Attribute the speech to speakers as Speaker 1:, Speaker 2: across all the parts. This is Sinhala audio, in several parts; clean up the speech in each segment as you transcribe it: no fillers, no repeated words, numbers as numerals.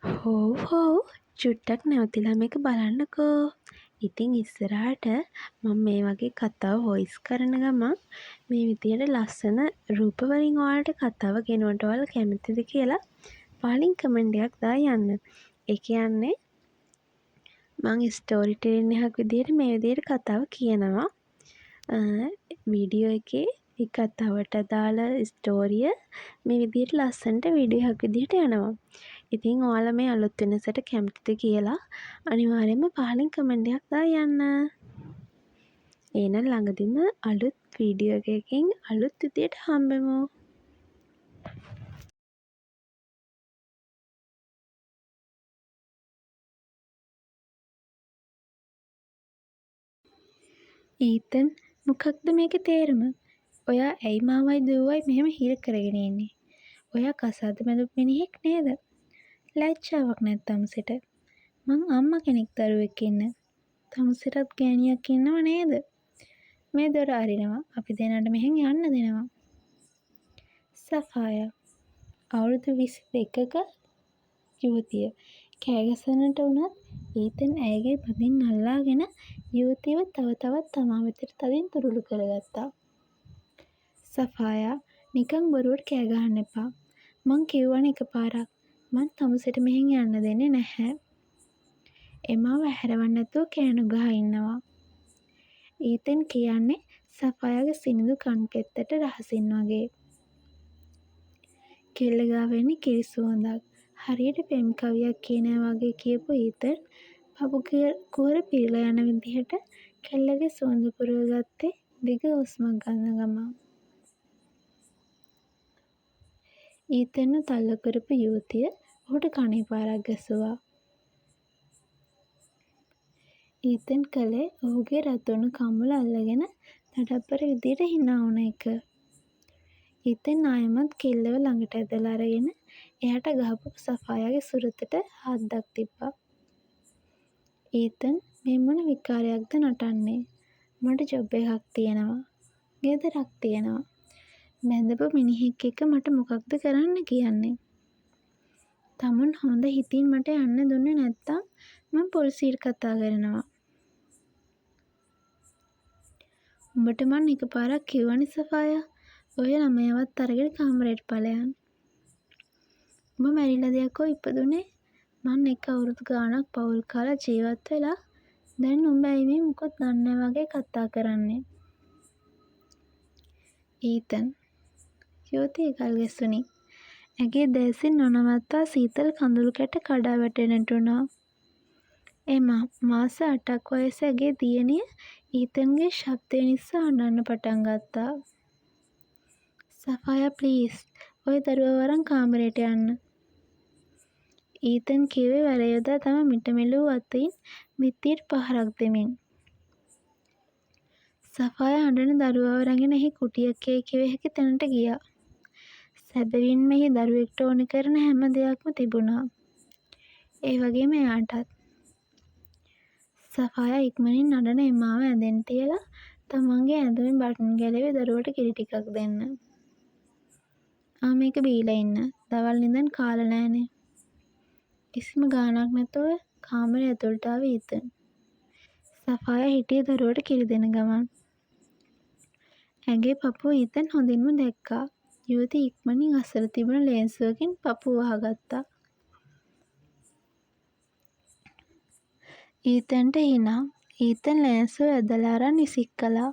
Speaker 1: හෝ චුට්ටක් නැවතිලා මේක බලන්නකෝ. ඉතින් ඉස්සරහට මම මේ වගේ කතා වොයිස් කරන ගමන් මේ විදියට ලස්සන රූප වලින් ඔයාලට කතාව ගෙනුවට ඔයාලා කැමතිද කියලා පහලින් කමෙන්ට් එකක් දාලා යන්න. ඒ කියන්නේ මං ස්ටෝරි ටෙලින් එකක් විදියට මේ විදියට කතාව කියනවා. වීඩියෝ එකේ ඒ කතාවට අදාළ ස්ටෝරිය මේ විදියට ලස්සනට වීඩියෝ එකක් විදියට යනවා. ඉතින් ඔයාලා මේ අලුත් වෙනසට කැමතිද කියලා අනිවාර්යයෙන්ම පහලින් කමෙන්ට් එකක් දාලා යන්න. එහෙනම් ළඟදිම අලුත් වීඩියෝ එකකින් අලුත් විදියට හම්බෙමු. ඊතන් මොකක්ද මේකේ තේරුම? ඔයා ඇයි මාවයි දුවවයි මෙහෙම හිර කරගෙන ඉන්නේ? ඔයා කසාද බැඳපු මිනිහෙක් නේද? ලැජ්ජාවක් නැත් තමුසෙට. මං අම්මා කෙනෙක් දරුවෙක් ඉන්න. තමුසෙටත් ගෑණියක් ඉන්නව නේද? මේ දොර අරිනවා. අපි දෙනාට මෙහෙන් යන්න දෙනවා. සෆායා අවුරුදු 22ක යුවතිය. කෑගසනට වුණත් ඊතන් ඇයගේ බඳින් අල්ලාගෙන යුවතියව තව තවත් තමා වෙතට තදින් තුරුළු කරගත්තා. සෆායා නිකන් බොරුවට කෑ ගහන්න එපා. මං කිව්වනේ එකපාරක්. මං තමුසෙට මෙහෙන් යන්න දෙන්නේ නැහැ. එමාව හැරවන්න නැතුව කෑනු ගහ ඉන්නවා. ඊතන් කියන්නේ සෆායාගේ සිනිඳු කන් පෙත්තට රහසින් වගේ. කෙල්ල ගාව එන්නේ කිරි සුවඳක්. හරියට පෙම් කවියක් කියනවා වගේ කියපු ඊතන් පපු කුහර පිරීලා යන විදිහට කෙල්ලගේ සුවඳ පුරව ගත්තේ දිග හුස්මක් ගන්න ගමන්. ඊතන්ව තල්ලු කරපු යුවතිය ඔහුට කනේ පාරක් ගැසුවා. ඊතන් කළේ ඔහුගේ රතුණු කම්මුල අල්ලගෙන දඩබ්බර විදියට හිනා වුණ එක. ඊතන් ආයෙමත් කෙල්ලව ළඟට ඇදලා අරගෙන එයාට ගහපු සෆායාගේ සුරතට හද්දක් තිබ්බා. ඊතන් මේ මොන විකාරයක්ද නටන්නේ? මට ජොබ් එකක් තියෙනවා. ගෙදරක් තියෙනවා. බැඳපු මිනිහෙක් එක්ක මට මොකක්ද කරන්න කියන්නේ? තමුන් හොඳ හිතින් මට යන්න දුන්නේ නැත්තම් මං පොලිසියට කතා කරනවා. උඹට මං එකපාරක් කිව්වනේ සෆායා ඔය ළමයාවත් අරගෙන කාමරයට ඵලයන්. උඹ මැරිලා දෙයක්කෝ ඉපදුනේ? මං එක අවුරුදු ගාණක් පවුල් කාලා ජීවත් වෙලා දැන් උඹ ඇයි මේ මොකොත් දන්නේ නැහැ වගේ කතා කරන්නේ? ඊතන් යුවතිය ගල් ගැසුනි. ඇගේ දැසින් නොනවත්වා සීතල කඳුළු කැට කඩා වැටෙන්නට වුණා. එමා මාස 8ක් වයස ඇගේ දියණිය ඊතන්ගේ ශබ්දය නිසා අඬන්න පටන් ගත්තා. සෆායා ප්ලීස් ඔය දරුවව අරන් කාමරයට යන්න. ඊතන් කිව්වේ වැල යොදා තම මිටමිලූ අතින් බිත්තියට පහරක් දෙමින්. සෆායා අඬන දරුවව රැගෙන එහි කුටියක් යයි කිව හැකි තැනට ගියා. සැබවින්ම එහි දරුවෙක්ට ඕන කරන හැම දෙයක්ම තිබුණා. ඒ වගේම එයාටත්. සෆායා ඉක්මනින් අඬන එමාව ඇඳෙන් තියලා තමන්ගේ ඇඳුමේ බටන් ගැලවි දරුවට කිරි ටිකක් දෙන්න. මේක බීලා ඉන්න. දවල් ඉඳන් කාලා නෑනේ. කිසිම ගාණක් නැතුව කාමරේ ඇතුළට ආවේ ඊතන්. සෆායා හිටියේ දරුවට කිරි දෙන ගමන්. ඇගේ පපුව ඊතන් හොඳින්ම දැක්කා. යුවතිය ඉක්මනින් අසල තිබුණ ලේන්සුවකින් පපුව වහගත්තා. ඊතන්ට හිනා. ඊතන් ලේන්සුව ඇදලා අරන් ඉසික් කළා.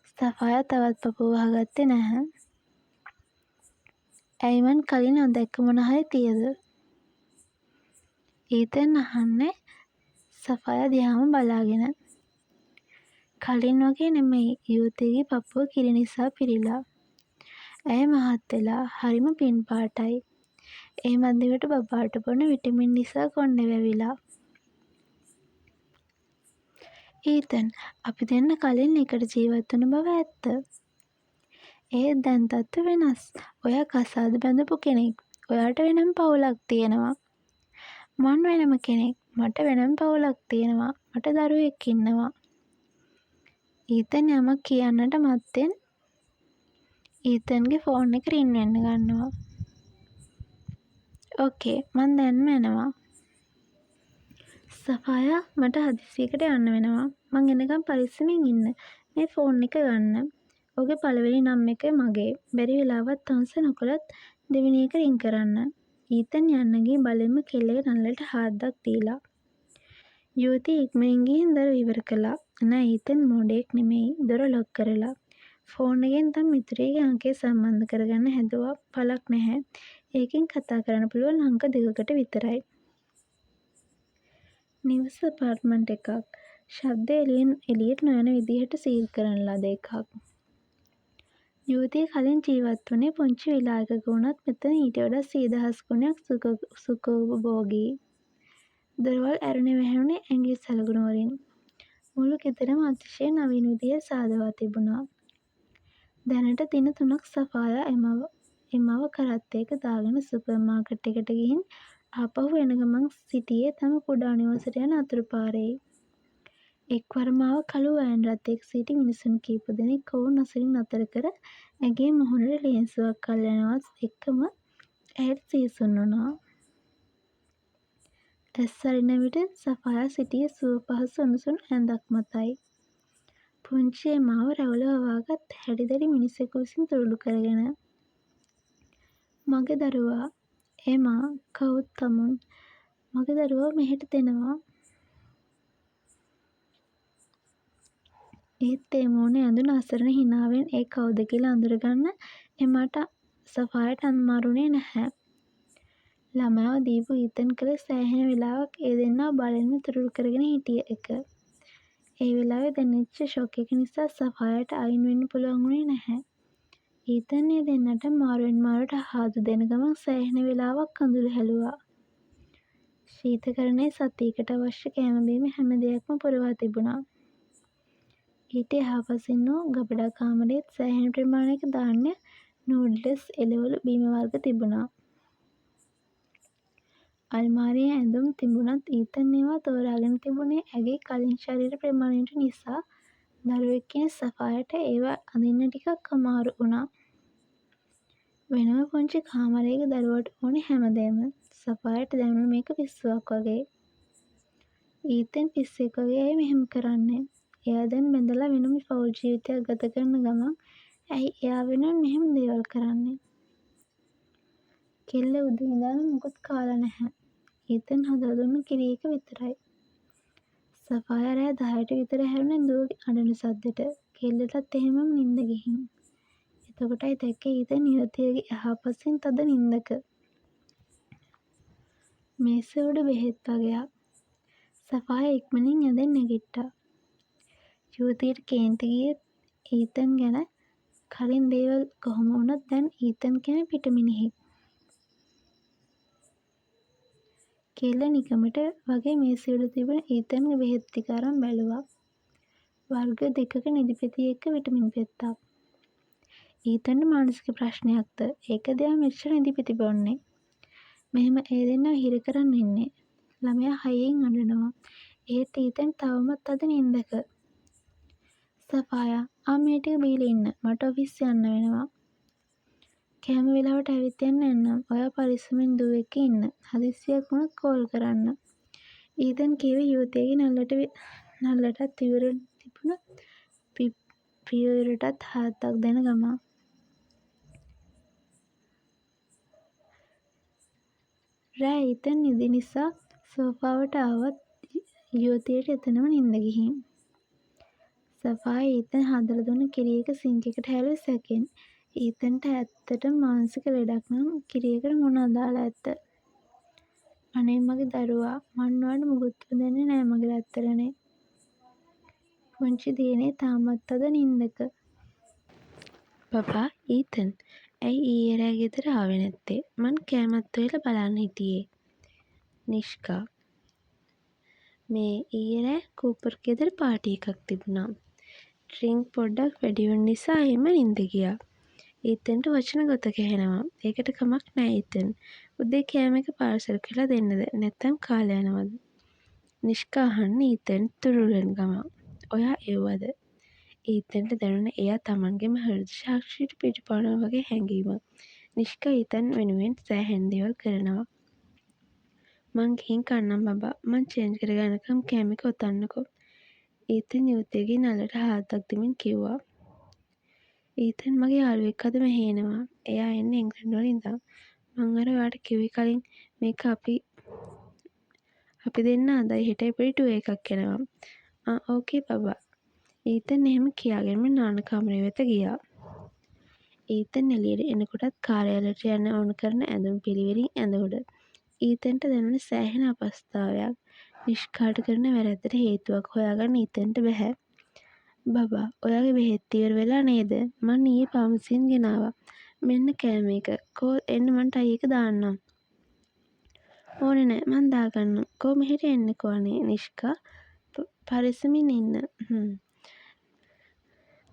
Speaker 1: සෆායා තවත් පපුව වහගත්තේ නැහැ. ඇයි මං කලින් නොදැක්ක මොන හරි තියද? ඊතන් අහන්නේ සෆායා දිහාම බලාගෙන. කලින් වගේ නෙමෙයි යුවතියගේ පපුව කිරි නිසා පිරීලා. ඇය මහත් වෙලා හරිම පින් පාටයි. ඒ මන්දිවට බබාට බොන විටමින් නිසා කොණ්ඩේ වැවිලා. ඊතන් අපි දෙන්න කලින් එකට ජීවත් වුණ බව ඇත්ත. ඒත් දැන් තත්ත්ව වෙනස්. ඔයා කසාද බැඳපු කෙනෙක්. ඔයාට වෙනම පවුලක් තියෙනවා. මං වෙනම කෙනෙක්. මට වෙනම පවුලක් තියෙනවා. මට දරුවෙක් ඉන්නවා. ඊතන් යමක් කියන්නට මත්තෙන් ඊතන්ගේ ෆෝන් එක රින් වෙන්න ගන්නවා. ඕකේ මං දැන්ම එනවා. සෆායා මට හදිසියකට යන්න වෙනවා. මං එනකම් පරිස්සමෙන් ඉන්න. මේ ෆෝන් එක ගන්න. ඔගේ පළවෙනි නම් එක මගේ. බැරි වෙලාවත් ආන්සර් නොකළොත් දෙවෙනි එක රින් කරන්න. ඊතන් යන්න ගිහින් බලෙන්ම කෙල්ලගේ නළලට හාද්දක් දීලා. යුවතිය ඉක්මනින් ගිහින් දොර ඉවර කළා. නෑ ඊතන් මෝඩයෙක් නෙමෙයි. දොර ලොක් කරලා. ෆෝන් එකෙන් තම මිතුරියගේ අංකය සම්බන්ධ කරගන්න හැදුවා. පළක් නැහැ. ඒකෙන් කතා කරන්න පුළුවන් අංක 2කට විතරයි. නිවස අපාර්ට්මන්ට් එකක්. ශබ්ද එළියට නොයන විදිහට සීල් කරන ලද එකක්. යුවතිය කලින් ජීවත් වුණේ පුංචි විලායකක වුණත් මෙතන ඊට වඩා 100,000 ගුණයක් සුඛෝපභෝගී. දොරවල් ඇරුනේ වැහුනේ ඇඟිලි සලකුණු වලින්. මුළු ගෙදරම අතිශය නවීන විදිහට සාදවා තිබුණා. දැනට දින 3ක් සෆායා එමව කරත්තයක දාගෙන සුපර් මාකට් එකට ගිහින් ආපහු එන ගමන් සිටියේ තම කුඩා නිවසට යන අතුරුපාරේ. එක්වරම ආව කළු වෑන් රථයක සිටි මිනිසුන් කීප දෙනෙක් ඔවුන් අසලින් නතර කර ඇගේ මුහුණට ලේන්සුවක් අල්ලනවත් එක්කම ඇයට සිහිසුන් වුණා. ඇස් අරින විට සෆායා සිටියේ සුව පහසු උණුසුම් ඇඳක් මතයි. පුංචි එමාව රැවුල වවාගත් හැඩි මිනිසෙකු විසින් තුරුළු කරගෙන. මගේ දරුවා එමා කවුත් තමුන් මගේ දරුවා මෙහෙට දෙනවා. ඒත් ඒ මූණේ ඇඳුන අසරණ හිනාවෙන් ඒ කවුද කියලා අඳුරගන්න එමාට සෆායට අමාරුනේ නැහැ. ළමයාව දීපු ඊතන් කළේ සෑහෙන වෙලාවක් ඒ දෙන්නා බලෙන්ම තුරුළු කරගෙන හිටිය එක. ඒ වෙලාවේ දැනෙච්ච ෂොක් එක නිසා සෆායට අයින් වෙන්න පුළුවන් වුණේ නැහැ. ඊතන් ඒ දෙන්නට මාරුවෙන් මාරුවට හාදු දෙන ගමන් සෑහෙන වෙලාවක් කඳුළු හැලුවා. ශීතකරණයේ සතියකට අවශ්‍ය කෑම බීම හැම දෙයක්ම පුරවා තිබුණා. ඊට එහාපසින් වූ ගබඩා කාමරයේත් සෑහෙන ප්‍රමාණයක ධාන්‍ය, නූඩ්ල්ස්, එළවලු බීම වර්ග තිබුණා. අල්මාරියේ ඇඳුම් තිබුණත් ඊතන් ඒවා තෝරාගෙන තිබුණේ ඇගේ කලින් ශරීර ප්‍රමාණයට නිසා දරුවෙක් කියන සෆායට ඒවා අඳින්න ටිකක් අමාරු වුණා. වෙනම පුංචි කාමරයක දරුවට ඕනේ හැමදේම. සෆායට දැනුණේ මේක පිස්සුවක් වගේ. ඊතන් පිස්සෙක් වගේ ඇයි මෙහෙම කරන්නේ? එයා දැන් බැඳලා වෙනම පෞල් ජීවිතයක් ගත කරන ගමන් ඇයි එයා වෙනුවෙන් මෙහෙම දේවල් කරන්නේ? කෙල්ල උදේ ඉඳන් මොකුත් කාලා නැහැ. ඊතන් හදලා දුන්න කිරි එක විතරයි. සෆායා රෑ 10ට විතර හැරුණේ දුවගේ අඬන සද්දෙට. කෙල්ලටත් එහෙමම නිින්ද ගිහින්. එතකොටයි දැක්කේ ඊතන් යුවතියගේ එහාපසින් තද නිින්දක. මේස උඩ බෙහෙත් වගයක්. සෆායා ඉක්මනින් ඇඳෙන් නැගිට්ටා. යුවතියට කේන්ති ගියේ ඊතන් ගැන. කලින් දේවල් කොහොම වුණත් දැන් ඊතන් කියන්නේ පිටමිනිහෙක්. කෙල්ල නිකමට වගේ මේසෙ උඩ තිබුණ ඊතන්ගේ බෙහෙත් ටික අරන් බැලුවා. වර්ග 2ක නිදිපෙති එක්ක විටමින් පෙත්තක්. ඊතන්ට මානසික ප්‍රශ්නයක්ද? ඒකද එයා මෙච්චර නිදිපෙති බොන්නේ. මෙහෙම ඒ දෙන්නව හිර කරන් ඉන්නේ. ළමයා හයියෙන් අඬනවා. ඒත් ඊතන් තවමත් අද නිින්දක. සෆායා මේ ටික බීලා ඉන්න. මට ඔෆිස් යන්න වෙනවා. කෑම වෙලාවට ඇවිත් යන්න එන්නම්. ඔයා පරිස්සමෙන් දුවෙක් ඉන්න. හදිස්සියක් වුණොත් කෝල් කරන්න. ඊතන් කිව්වේ යුවතියගේ නළලටත් ඉවුරට තිබුණ පියවරටත් හාද්දක් දෙන ගමන්. රෑ ඊතන් නිදි නිසා සෝෆාවට ආවත් යුවතියට එතනම නිින්ද ගිහින්. සෆායා ඊතන් හදලා දුන්න කිරි එක සින්ක් එකට හැලුවේ සැකෙන්. ඊතන්ට ඇත්තටම මානසික ලෙඩක් නම් කිරි එකට මොන අදාළ ඇත්ද? අනේ මගේ දරුවා මං ඔයාට මුකුත්ම දෙන්නේ නෑ මගේ රත්තරනේ. පුංචි දියණිය තාමත් අද නිින්දක. බබා ඊතන් ඇයි ඊයේ රෑ ගෙදර ආවේ නැත්තේ? මං කෑමත් හොයලා බලන්න හිටියේ. නිෂ්කා මේ ඊයේ රෑ කූපර් ගෙදර පාටි එකක් තිබුණා. ඩ්‍රින්ක් පොඩ්ඩක් වැඩි වුණ නිසා එහෙම නිින්ද ගියා. ඊතන්ට වචන ගොත ගැහෙනවා. ඒකට කමක් නෑ ඊතන්. උදේ කෑම එක පාර්සල් කරලා දෙන්නද? නැත්නම් කාලා යනවද? නිෂ්කා අහන්නේ ඊතන් තුරුලන ගමන්. ඔයා එව්වද? ඊතන්ට දැනුණේ එයා තමන්ගේම හෘද සාක්ෂියට පිටුපානවා වගේ හැඟීමක්. නිෂ්කා ඊතන් වෙනුවෙන් සෑහෙන දේවල් කරනවා. මං ගිහින් කන්නම් බබා. මං චේන්ජ් කරගෙන එනකම් කෑම එක ඔතන්නකෝ. ඊතන් යුවතියගේ නළලට හාද්දක් දෙමින් කිව්වා. ඊතන් මගේ යාළුවෙක් අද මෙහෙ එනවා. එයා එන්නේ ඉංග්‍රීසි වල ඉඳන්. මං අර ඔයාට කිව්වේ කලින් මේක අපි දෙන්න අදයි හෙටයි පොඩි ටුර් එකක් යනවා. ඕකේ බබා. ඊතන් එහෙම කියාගෙනම නාන කාමරය වෙත ගියා. ඊතන් එළියට එනකොටත් කාර්යාලයට යන්න ඕන කරන ඇඳුම් පිළිවෙලින් ඇඳගොඩ. ඊතන්ට දැනුනේ සෑහෙන අපහසුතාවයක්. නිෂ්කාට කරන වැරැද්දට හේතුවක් හොයාගන්න ඊතන්ට බැහැ. බබා ඔයාගේ බෙහෙත් ඉවර වෙලා නේද? මං ඊයේ ෆාමසියෙන් ගෙනාවා. මෙන්න කෑම එක. කෝ එන්න මං ටයි එක දාන්නම්. ඕනේ නෑ මං දාගන්නම්. කෝ මෙහෙට එන්නකෝ අනේ නිෂ්කා. පරිස්සමින් ඉන්න.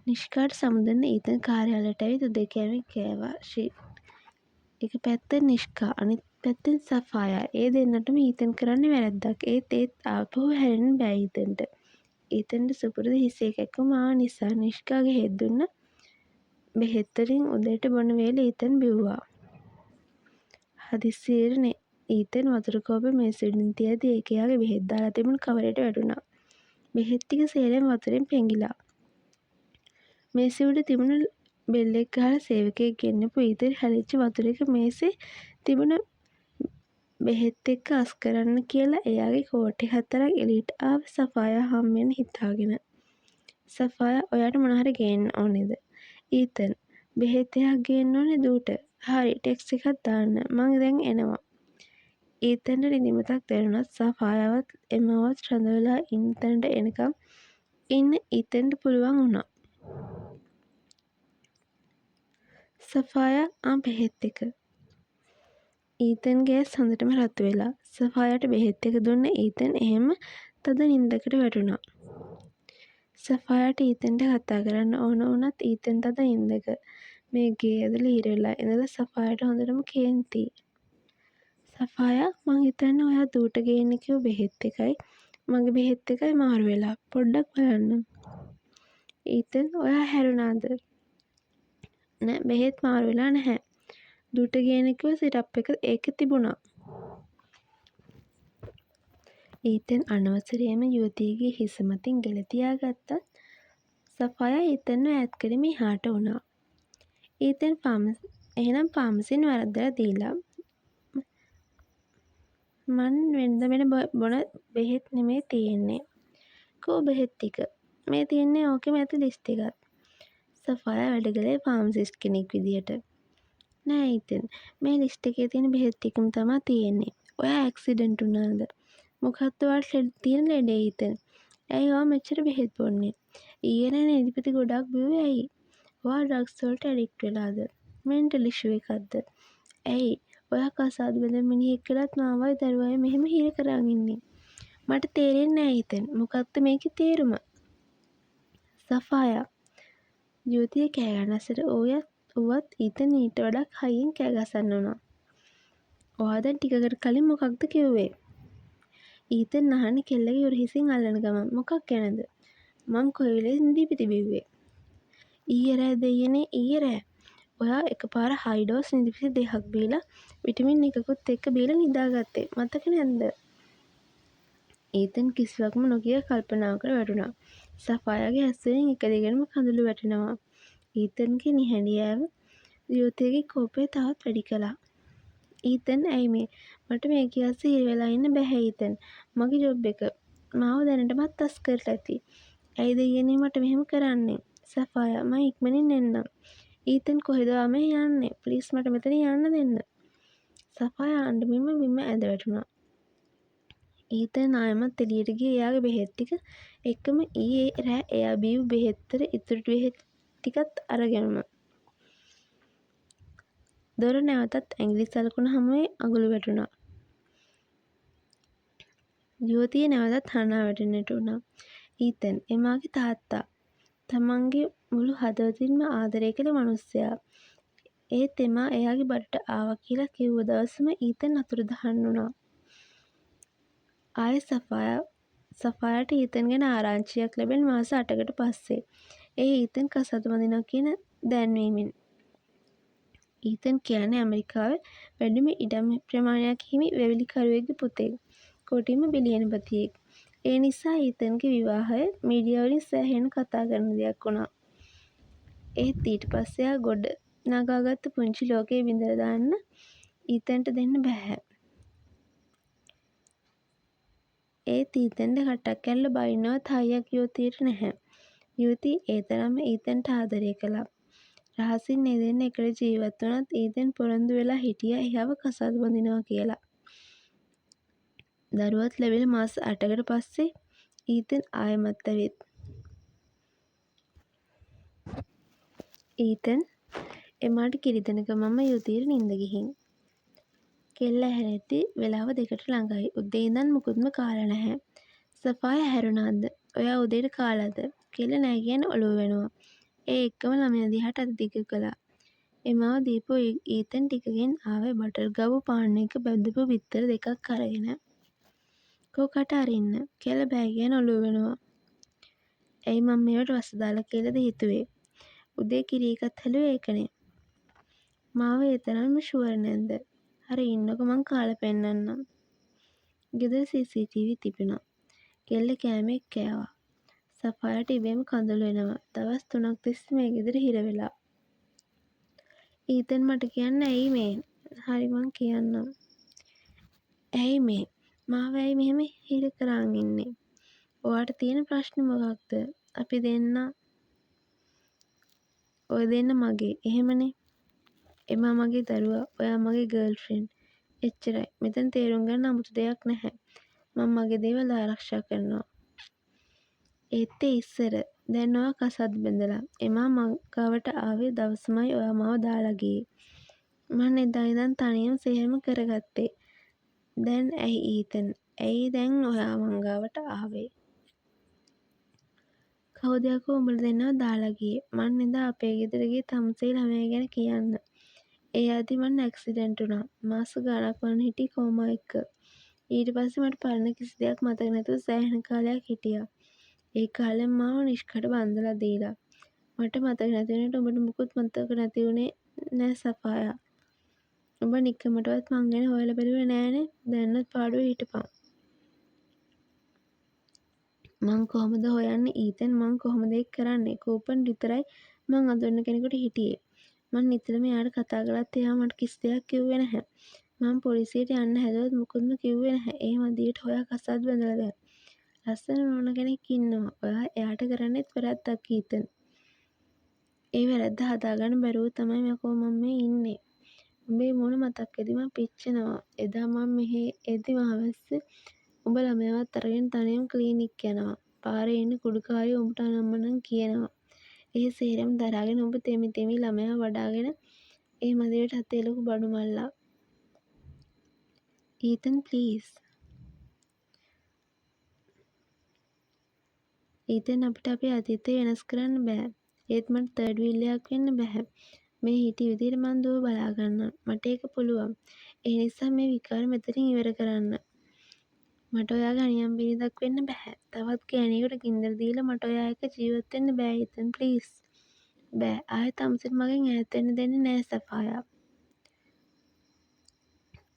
Speaker 1: නිෂ්කාට සමුදෙන්න ඊතන් කාර්යාලයට ඇවිත් උදේ කෑම කෑවා. එක පැත්තෙන් නිෂ්කා අනිත් පැත්තෙන් සෆායා. ඒ දෙන්නටම ඊතන් කරන්නේ වැරැද්දක්. ඒත් ආපහු හැරෙන්න බෑ ඊතන්ට. ඊතන්ට සුපුරුදු හිසේ කැක්කුම ආව නිසා නිෂ්කාගේ හෙත් දුන්න බෙහෙත් වලින් උදේට බොන වේලේ ඊතන් බිව්වා. හදිස්සියේට ඊතන් වතුර කෝප්පෙ මේසෙ උඩින් තියද්දි ඒක එයාගේ බෙහෙත් දාලා තිබුණු කවරේට වැටුණා. බෙහෙත් ටික සේරම වතුරෙන් පෙඟිලා. මේසෙ උඩ තිබුණු බෙල් එක ගහලා සේවකයෙක් ගෙන්නපු ඊතන් හැලිච්ච වතුර එක මේසෙ තිබුණ බෙහෙත් එක්ක අස් කරන්න කියලා එයාගේ කෝට් එකත් අරන් එළියට ආවේ සෆායා හම්බෙන්න හිතාගෙන. සෆායා ඔයාට මොනා හරි ගේන්න ඕනේද? ඊතන් බෙහෙත් එකක් ගේන්න ඕනේ දූට. හරි ටෙක්ස්ට් එකක් දාන්න. මං දැන් එනවා. ඊතන්ට නිදිමතක් දැනුණත් සෆායාවත් එමාවත් රඳවලා ඉන්න තැනට එනකම් ඉන්න ඊතන්ට පුළුවන් වුණා. සෆායා බෙහෙත් එක. ඊතන්ගේ ඇස් හොඳටම රතු වෙලා. සෆායාට බෙහෙත් එක දුන්න ඊතන් එහෙම තද නින්දකට වැටුණා. සෆායාට ඊතන්ට කතා කරන්න ඕන වුණත් ඊතන් තද නින්දක. මේ ගේ ඇතුලේ හිර වෙලා ඉඳලා සෆායාට හොඳටම කේන්තියි. සෆායා මං හිතන්නේ ඔයා දූට ගේන්න කිව්ව බෙහෙත් එකයි මගේ බෙහෙත් එකයි මාරු වෙලා. පොඩ්ඩක් බලන්න. ඊතන් ඔයා හැරුණාද? නෑ බෙහෙත් මාරු වෙලා නැහැ. දූට ගේන්න කිව්ව සිරප් එක ඒකේ තිබුණා. ඊතන් අනවසරයෙන්ම යුවතියගේ හිස මතින් ගෙල තියාගත්තත් සෆායා ඊතන්ව ඈත් කරමින් එහාට වුණා. ඊතන් එහෙනම් ෆාමසියෙන් වරද්දලා දීලා මං වෙනද වෙන බොන බෙහෙත් නෙමේ තියෙන්නේ. කෝ බෙහෙත් ටික. මේ තියෙන්නේ ඕකෙම ඇති ලිස්ට් එකත්. සෆායා වැඩ කළේ ෆාමසිස්ට් කෙනෙක් විදියට. නෑ ඊතන් මේ ලිස්ට් එකේ තියෙන බෙහෙත් ටිකම තමයි තියෙන්නේ. ඔයා ඇක්සිඩන්ට් වුණාද? මොකක්ද ඔයාට තියෙන ලෙඩේ ඊතන්? ඇයි ඔයා මෙච්චර බෙහෙත් බොන්නේ? ඊයේ නෑනේ ඉදිරිපිටි ගොඩක් බිව්වේ ඇයි? ඔයා ඩ්‍රග්ස් වලට ඇඩික්ට් වෙලාද? මෙන්ටල් ඉෂුව එකක්ද? ඇයි? ඔයා කසාද බැඳ මිනිහෙක් කියලාත් මාවයි දරුවයි මෙහෙම හිර කරන් ඉන්නේ. මට තේරෙන්නේ නෑ ඊතන්. මොකක්ද මේකේ තේරුම? සෆායා යුවතිය කෑ ගන්න ඇසට ඌවත් ඊතන් ඊට වඩා හයියෙන් කෑ ගසන්න වුණා. ඔයා දැන් ටිකකට කලින් මොකක්ද කිව්වේ? ඊතන් අහන්නේ කෙල්ලගේ උරහිසින් අල්ලන ගමන් මොකක් ගැනද? මං කොයි වෙලේද ඉදිරිපිටි බිව්වේ? ඊයේ රෑ දෙයියනේ ඊයේ රෑ. ඔයා එකපාර හයි ඩෝස් ඉදිරිපිටි දෙකක් බීලා විටමින් එකකුත් එක්ක බීලා නිදාගත්තේ. මතක නැද්ද? ඊතන් කිසිවක්ම නොකිය කල්පනාවකට වැටුණා. සෆායාගේ ඇස් වලින් එක දිගටම කඳුළු වැටෙනවා. ඊතන්ගේ නිහඬියව යුවතියගේ කෝපය තවත් වැඩි කළා. ඊතන් ඇයි මේ? මට මේකේ අස්සේ හිර වෙලා ඉන්න බැහැ ඊතන්. මගේ ජොබ් එක. මාව දැනටමත් අස් කරලා ඇති. ඇයි දෙයියනේ මට මෙහෙම කරන්නේ? සෆායා මම ඉක්මනින් එන්නම්. ඊතන් කොහෙද මේ යන්නේ? ප්ලීස් මට මෙතන යන්න දෙන්න. සෆායා අඬමින්ම බිම ඇද වැටුණා. ඊතන් ආයෙමත් එළියට ගියේ එයාගේ බෙහෙත් ටික එක්කම ඊයේ රෑ එයා බීපු බෙහෙත්තර ඉතුරු බෙහෙත් ටිකත් අරගෙනම. දොර නැවතත් ඇඟිලි සලකුණ හමුවේ අගුළු වැටුණා. යුවතිය නැවතත් හඬා වැටෙන්නට වුණා. ඊතන් එමාගේ තාත්තා තමන්ගේ මුළු හදවතින්ම ආදරය කළ මනුස්සයා. ඒත් එමා එයාගේ බඩට ආවා කියලා කිව්ව දවසම ඊතන් අතුරුදහන් වුණා. ආයෙ සෆායාට ඊතන් ගැන ආරංචියක් ලැබෙන මාස 8කට පස්සේ. ඒ ඊතන් කසාද බඳිනවා කියන දැන්වීමෙන්. ඊතන් කියන්නේ ඇමරිකාවේ වැඩිම ඉඩම් ප්‍රමාණයක් හිමි වැවිලිකරුවෙක්ගේ පුතෙක්. කොටිම බිලියනපතියෙක්. ඒ නිසා ඊතන්ගේ විවාහය මීඩියාවලින් සෑහෙන්න කතා කරන දෙයක් වුණා. ඒත් ඊට පස්සේ එයා ගොඩ නගාගත්ත පුංචි ලෝකේ බිඳලා දාන්න ඊතන්ට දෙන්න බැහැ. ඒත් ඊතන්ට කටක් ඇරලා බනින්නවත් හයියක් යුවතියට නැහැ. යුවතිය ඒ තරම්ම ඊතන්ට ආදරය කළා. රහසින් ඒ දෙන්නා එකට ජීවත් වුණත් ඊතන් පොරොන්දු වෙලා හිටියා එයාව කසාද බඳිනවා කියලා. දරුවත් ලැබිලා මාස 8කට පස්සේ ඊතන් ආයෙමත් ඇවිත්. ඊතන් එමාට කිරි දෙන ගමන්ම යුවතියට නිින්ද ගිහින්. කෙල්ල ඇහැරෙද්දි වෙලාව 2ට ළඟයි. උදේ ඉඳන් මුකුත්ම කාලා නැහැ. සෆාය ඇහැරුණාද? ඔයා උදේට කාලාද? කෙල්ල නෑ කියන ඔළුව වෙනවා. ඒ එක්කම ළමයා දිහාට අත දිගු කළා. එමාව දීපු ඊතන් ටිකකින් ආවේ බටර් ගාපු පාන් එක බැඳපු බිත්තර දෙකක් අරගෙන. කෝ කට අරින්න. කෙල්ල බෑ කියන ඔළුව වෙනවා. ඇයි මං මේවට වස දාලා කියලාද හිතුවේ? උදේ කිරි එකත් හැලුවේ ඒකනේ. මාව ඒ තරම්ම ෂුවර් නැද්ද? හරි ඉන්නකෝ මං කාලා පෙන්නන්නම්. ගෙදර CCTV තිබුණා. කෙල්ල කෑමක් කෑවා. සෆායට ඉබේම කඳුළු එනවා. දවස් 3ක් තිස්සේ මේ ගෙදර හිර වෙලා. ඊතන් මට කියන්න ඇයි මේ? හරි මං කියන්නම්. ඇයි මේ? මාව ඇයි මෙහෙම හිර කරන් ඉන්නේ? ඔයාට තියෙන ප්‍රශ්නේ මොකක්ද? අපි දෙන්න ඔය දෙන්න මගේ. එහෙමනේ. එමා මගේ දරුවා. ඔයා මගේ ගර්ල් ෆ්‍රෙන්ඩ්. එච්චරයි. මෙතන තේරුම් ගන්න අමුතු දෙයක් නැහැ. මම මගේ දේවල් ආරක්ෂා කරනවා. ඒත් ඒ ඉස්සර. දැන් ඔයා කසාද බැඳලා. එමා මං ගාවට ආවේ දවසමයි ඔයා මාව දාලා ගියේ. මං එදා ඉඳන් තනියම සේරම කරගත්තේ. දැන් ඇයි ඊතන්? ඇයි දැන් ඔයා මං ගාවට ආවේ? කවුද යකෝ උඹලා දෙන්නව දාලා ගියේ? මං එදා අපේ ගෙදර ගියේ තමුසෙයි ළමයා ගැන කියන්න. ඒ ආදි මං ඇක්සිඩන්ට් වුණා. මාස ගාණක් මං හිටියේ කෝමා එක්ක. ඊට පස්සේ මට පරණ කිසි දෙයක් මතක නැතුව සෑහෙන කාලයක් හිටියා. ඒ කාලෙම මාව නිෂ්කට බන්දලා දීලා. මට මතක නැති වුණාට උඹට මුකුත් මතක නැති වුණේ නෑ සෆායා. උඹ නිකමටවත් මං ගැන හොයලා බැලුවේ නෑනේ. දැන්වත් පාඩුවේ හිටපන්. මං කොහොමද හොයන්නේ ඊතන් මං කොහොමද ඒක කරන්නේ? කූපන් විතරයි මං අඳුරන කෙනෙකුට හිටියේ. මං නිතරම එයාට කතා කළත් එයා මට කිසි දෙයක් කිව්වේ නැහැ. මං පොලිසියට යන්න හැදුවත් මුකුත්ම කිව්වේ නැහැ. ඒ මදියට හොයා කසාද බැඳලා දැන්. ලස්සන නෝන කෙනෙක් ඉන්නවා. ඔයා එයාට කරන්නෙත් වැරද්දක් ඊතන්. ඒ වැරද්ද හදාගන්න බැරුව තමයි මකෝ මම මේ ඉන්නේ. උඹේ මූණ මතක් වෙද්දි මං පිච්චෙනවා. එදා මං මෙහෙ එද්දි මහවැස්සේ උඹ ළමයාවත් අරගෙන තනියම ක්ලිනික් යනවා. පාරේ ඉන්න කුඩුකාරයෝ උඹට අනම්මනම් කියනවා. ඒ සේරම දරාගෙන උඹ තෙමි තෙමි ළමයා වඩාගෙන ඒ මදිවට අතේ ලොකු බඩු මල්ලා. ඊතන් ප්ලීස්. ඊතන් අපිට අපේ අතීතය වෙනස් කරන්න බෑ. ඒත් මට තර්ඩ් වීල් එකක් වෙන්න බැහැ. මේ හිටිය විදිහට මං දුව බලා ගන්නම්. මට ඒක පුළුවන්. ඒ නිසා මේ විකාර මෙතනින් ඉවර කරන්න. මට ඔයාගේ අනියම් බිරිඳක් වෙන්න බැහැ. තවත් ගෑණියෙකුට ගින්දර දීලා මට ඔයා එක්ක ජීවත් වෙන්න බෑ ඊතන් ප්ලීස්. බෑ. ආයෙත් අමුසෙට මගෙන් ඈත් වෙන්න දෙන්නේ නෑ සෆායා.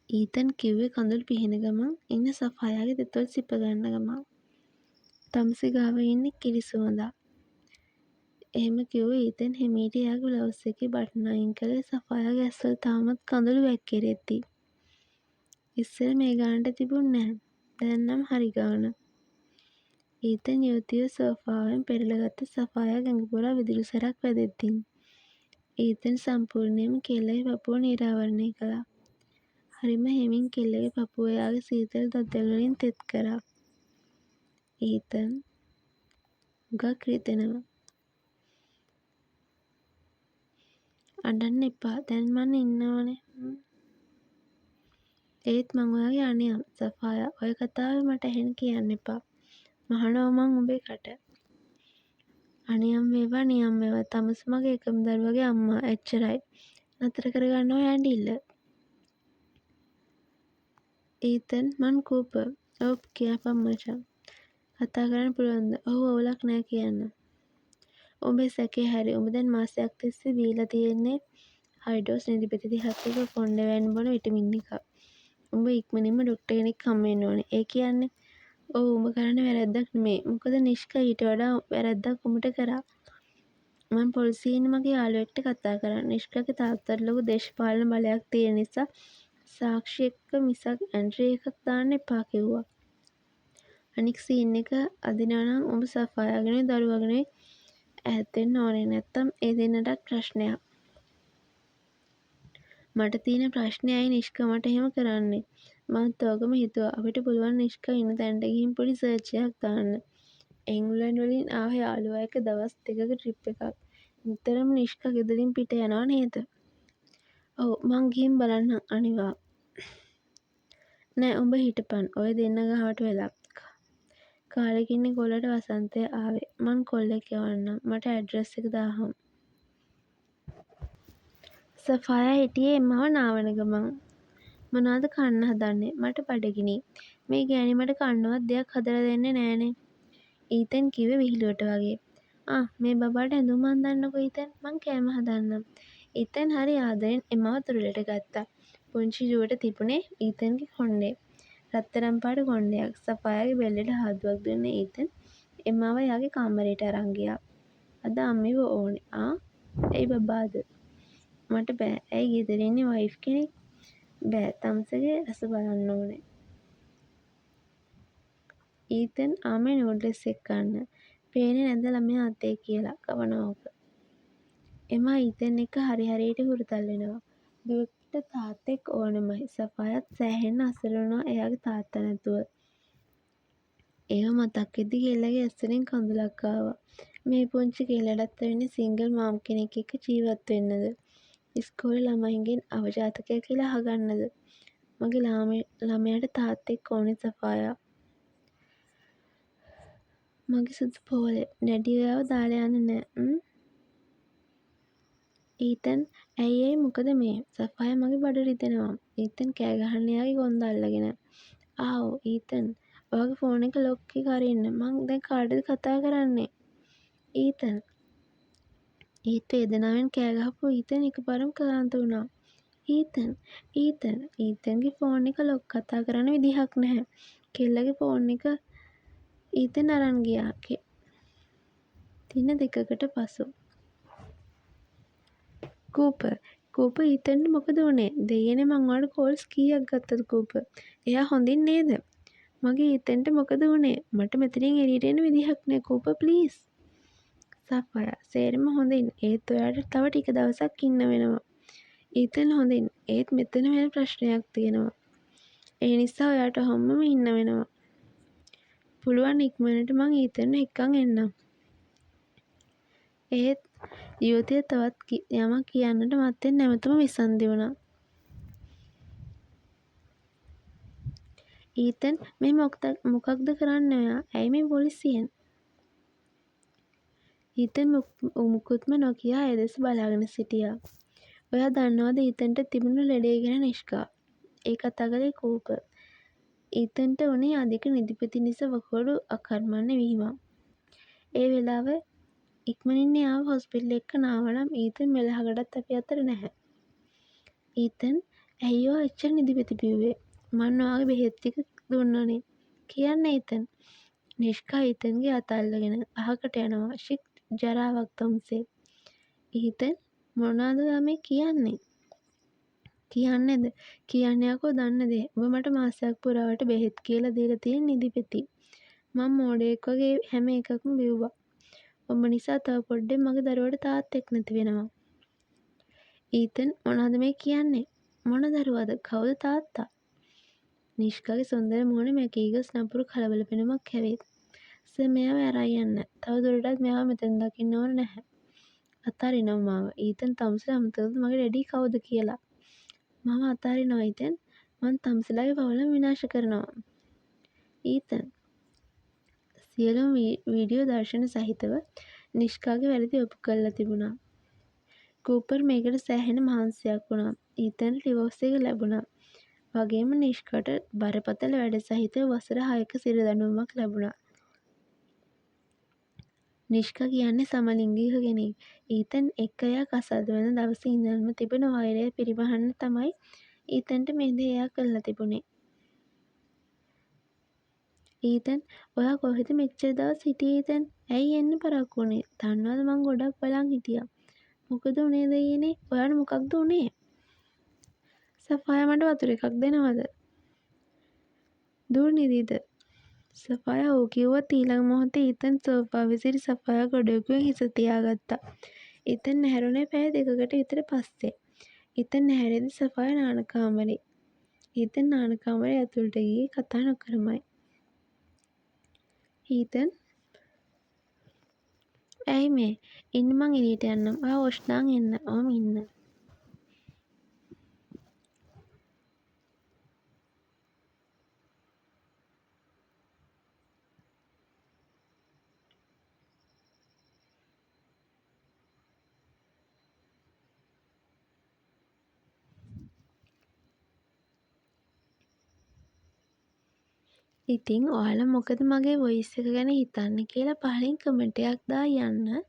Speaker 1: ඊතන් කිව්වේ කඳුළු පිහින ගමන් ඉන්න සෆායාගේ දෙතොල් සිප ගන්න ගමන්. තමුසෙ ගාව ඉන්නේ කිරි සුවඳක්. එහෙම කිව්ව ඊතන් හිමීට එයාගේ බ්ලවුස් එකේ බටන් අයින් කළේ සෆායාගේ ඇස්වල තාමත් කඳුළු වැක්කිරෙද්දි. ඉස්සර මේ ගානට තිබුණ නැහැ. දැන් නම් හරි ගාන. ඊතන් යුවතිව සෝෆාවෙන් පෙරලා ගත්ත සෆායා ගැඟ පුරා විදුලි සැරක් වැදෙද්දීන්. ඊතන් සම්පූර්ණයෙන්ම කෙල්ලගේ පපුව නිරාවරණය කළා. හරිම හෙමින් කෙල්ලගේ පපුව එයාගේ සීතල දත්වැල් වලින් තෙත් කරා. ඊතන් හුඟක් රිදෙනවා. අඬන්න එපා. දැන් මං ඉන්නවනේ. ඒත් මං ඔයාගේ අනියම් සෆායා. ඔය කතාව මට ඇහෙන්න කියන්න එපා. මහනවා මං උඹේ කට. අනියම් වේවා නියම් වේවා තමුසෙ මගේ එකම දරුවගේ අම්මා. එච්චරයි. නතර කරගන්න ඔය ඇඬිල්ල. ඊතන් මං කූපර්. ඔව් කියපන් මචං. කතා කරන්න පුළුවන්ද? ඔව් අවුලක් නෑ කියන්න. උඹේ සැකේ හරි. උඹ දැන් මාසයක් තිස්සේ බීලා තියෙන්නේ හයිඩ්‍රෝස් නිදිපෙති 31ක ෆොන්ඩවෑන් බොන විටමින් එකක්. උඹ ඉක්මනින්ම ඩොක්ටර් කෙනෙක් හම්බ වෙන්න ඕනේ. ඒ කියන්නේ ඔව් උඹ කරන්නේ වැරැද්දක් නෙමෙයි. මොකද නිෂ්කා ඊට වඩා වැරැද්දක් උඹට කරා. මම පොලිසියේ ඉන්න මගේ යාළුවෙක්ට කතා කරා. නිෂ්කාගේ තාත්තට ලොකු දේශපාලන බලයක් තියෙන නිසා සාක්ෂි එක්ක මිසක් ඇන්ට්‍රි එකක් දාන්න එපා කිව්වා. අනික් සීන් එක අදිනවා නම් උඹ සෆායාගෙනුයි දරුවාගෙනුයි ඈත් වෙන්න ඕනේ. නැත්තම් ඒ දෙන්නටත් ප්‍රශ්නයක්. මට තියෙන ප්‍රශ්නේ ඇයි නිෂ්කා මට එහෙම කරන්නේ? මංත් ඕකම හිතුවා. අපිට පුළුවන් නිෂ්කා ඉන්න තැනට ගිහින් පොඩි සර්ච් එකක් දාන්න. එංග්ලන්ඩ් වලින් ආව යාළුවා එක්ක දවස් 2ක ට්‍රිප් එකක්. නිතරම නිෂ්කා ගෙදරින් පිට යනවා නේද? ඔව් මං ගිහින් බලන්නම් අනිවා. නෑ උඹ හිටපන්. ඔය දෙන්න ගාවට වෙලා. කාලෙකින් කොල්ලට වසන්තය ආවේ. මං කොල්ලෙක් යවන්නම්. මට ඇඩ්‍රස් එක දාහම්. සෆායා හිටියේ එම්මව නාවන ගමන්. මොනවද කන්න හදන්නේ? මට බඩගිනි. මේ ගෑණි මට කන්නවත් දෙයක් හදලා දෙන්නේ නෑනේ. ඊතන් කිව්වේ විහිළුවට වගේ. මේ බබාට ඇඳුම් අඳන්නකෝ ඊතන්. මං කෑම හදන්නම්. ඊතන් හරි ආදරෙන් එම්මව තුරුලට ගත්තා. පුංචි ජුවට තිබුණේ ඊතන්ගේ කොණ්ඩේ. රත්තරන් පාට කොණ්ඩයක්. සෆායාගේ බෙල්ලට හාදුවක් දුන්නේ ඊතන් එම්මව එයාගේ කාමරයට අරන් ගියා. අද අම්මිව ඕනේ. ඇයි බබාද? මට බෑ. ඇයි ගෙදර ඉන්නේ වයිෆ් කෙනෙක්? බෑ තම්සගේ රස බලන්න ඕනේ. ඊතන් ආමේ නූඩ්ල්ස් එක්ක කන්න. පේන්නේ නැද්ද ළමයා අතේ කියලා කවනවා ඕක. එමා ඊතන් එක්ක හරි හරියට හුරතල් වෙනවා. බෙබෙක්ට තාත්තෙක් ඕනෙමයි. සෆායත් සෑහෙන්න අසරණ වුණා එයාගේ තාත්තා නැතුව. ඒව මතක් වෙද්දි කෙල්ලගේ ඇස් වලින් කඳුලක් ආවා. මේ පුංචි කෙල්ලටත් වෙන්නේ සිංගල් මාම් කෙනෙක් එක්ක ජීවත් වෙන්නද? ඉස්කෝලේ ළමයින්ගෙන් අවජාතකය කියලා අහගන්නද? මගේ ළමයාට තාත්තෙක් ඕනේ සෆායා. මගේ සුදු පෝලේ ඩැඩි ඔයාව දාලා යන්නේ නෑ. ඊතන් ඇයි මොකද මේ? සෆායා මගේ බඩ රිදෙනවා. ඊතන් කෑ ගහන්න එයාගේ කොන්ද අල්ලගෙන. ආව් ඊතන් ඔයාගේ ෆෝන් එක ලොක් එක අරින්න. මං දැන් කාටද කතා කරන්නේ? ඊතන් වේදනාවෙන් කෑ ගහපු ඊතන් එකපාරම ක්ලාන්ත වුණා. ඊතන්ගේ ෆෝන් එක ලොක්. කතා කරන්න විදිහක් නැහැ. කෙල්ලගේ ෆෝන් එක ඊතන් අරන් ගියා. දින 2කට පසු කූපර් ඊතන්ට මොකද වුනේ? දෙයියනේ මං ඔයාලට කෝල්ස් කීයක් ගත්තද කූපර්? එයා හොඳින් නේද? මගේ ඊතන්ට මොකද වුනේ? මට මෙතනින් එළියට එන්න විදිහක් නෑ කූපර් ප්ලීස්. සෆායා සේරම හොඳින්. ඒත් ඔයාලට තව ටික දවසක් ඉන්න වෙනවා. ඊතන් හොඳින්. ඒත් මෙතන වෙන ප්‍රශ්නයක් තියෙනවා. ඒ නිසා ඔයාට ඔහොමම ඉන්න වෙනවා. පුළුවන් ඉක්මනට මං ඊතන්ව එක්කන් එන්නම්. ඒත් යුවතිය තවත් යමක් කියන්නට මත්තෙන් නැවතුම විසන්ධි වුණා. ඊතන් මේ මොකක්ද කරන්නේ ඔයා? ඇයි මේ පොලිසියෙන්? ඊතන් මුකුත්ම නොකියා ඒ දෙස බලාගෙන සිටියා. ඔයා දන්නවද ඊතන්ට තිබුණු ලෙඩේ ගැන නිෂ්කා? ඒ කතා කළේ කූපර්. ඊතන්ට උනේ අධික නිදිපෙති නිසා වකුගඩු අකර්මණ්‍ය වීමක්. ඒ වෙලාව ඉක්මනින් එයාව හොස්පිටල් එක්ක නාවනම් ඊතන් මෙලහකටත් අපි අතර නැහැ. ඊතන් ඇයි ඔයා එච්චර නිදිපෙති බිව්වේ? මං ඔයාගේ බෙහෙත් ටික දුන්නනේ. කියන්න ඊතන්. නිෂ්කා ඊතන්ගේ අත අල්ලගෙන අහකට යනවා. ෂිට් ජරාවක් තමුසේ. ඊතන් මොනවද ඔයා මේ කියන්නේ? කියන්නේද? කියන්න යකෝ දන්න දේ. ඔබ මට මාසයක් පුරාවට බෙහෙත් කියලා දීලා තියෙන නිදිපෙති. මං මෝඩයෙක් වගේ හැම එකක්ම බිව්වා. ඔබ නිසා තව පොඩ්ඩෙන් මගේ දරුවට තාත්තෙක් නැති වෙනවා. ඊතන් මොනවද මේ කියන්නේ? මොන දරුවද? කවුද තාත්තා? නිෂ්කාගේ සුන්දර මුහුණේ මැකී ගොස් නපුරු කලබල පෙනුමක් හැවේ. සර් මෙයාව ඇරයි යන්න. තව දුරටත් මෙයාව මෙතන දකින්න ඕන නැහැ. අතාරිනවා මාව. ඊතන් තමුසෙලා අමතකද මගේ ඩැඩි කවුද කියලා? මාව අතාරිනවා ඊතන්. මං තමුසෙලාගේ පවුලම විනාශ කරනවා. ඊතන් සියලුම වීඩියෝ දර්ශන සහිතව නිෂ්කාගේ වැරදි ඔප්පු කරලා තිබුණා. කූපර් මේකට සෑහෙන මහන්සියක් වුණා. ඊතන්ට ඩිවෝස් එක ලැබුණා. වගේම නිෂ්කට බරපතල වැඩ සහිතව වසර 6ක සිරදඬුවමක් ලැබුණා. නිෂ්කා කියන්නේ සමලිංගික කෙනෙක්. ඊතන් එක්ක එයා කසාද වෙන දවසේ ඉඳන්ම තිබුණ වෛරය පිරිමහන්න තමයි ඊතන්ට මේ දේ එයා කරලා තිබුණේ. ඊතන් ඔයා කොහෙද මෙච්චර දවස් හිටියේ ඊතන්? ඇයි එන්න පරක්කු වුණේ? දන්නවද මං ගොඩක් බලන් හිටියා. මොකද උනේ දෙයියනේ? ඔයාට මොකක්ද උනේ? සෆායා මට වතුර එකක් දෙනවද? දුර නිදිද? සෆායා ඔව් කිව්වත් ඊළඟ මොහොතේ ඊතන් සෝෆාවේ සිටි සෆායා ගොඩකුවෙන් හිස තියාගත්තා. ඊතන් නැහැරුණේ පැය දෙකකට විතර පස්සේ. ඊතන් නැහැරෙද්දි සෆායා නාන කාමරේ. ඊතන් නාන කාමරේ ඇතුළට ගියේ කතා නොකරමයි. ඊතන් ඇයි මේ? ඉන්න මං එළියට යන්නම්. ඔයා වොෂ් දාන් එන්න. ඔහොම ඉන්න. ඉතින් ඔයාලා මොකද මගේ වොයිස් එක ගැන හිතන්නේ කියලා පහලින් කමෙන්ට් එකක් දාලා යන්න.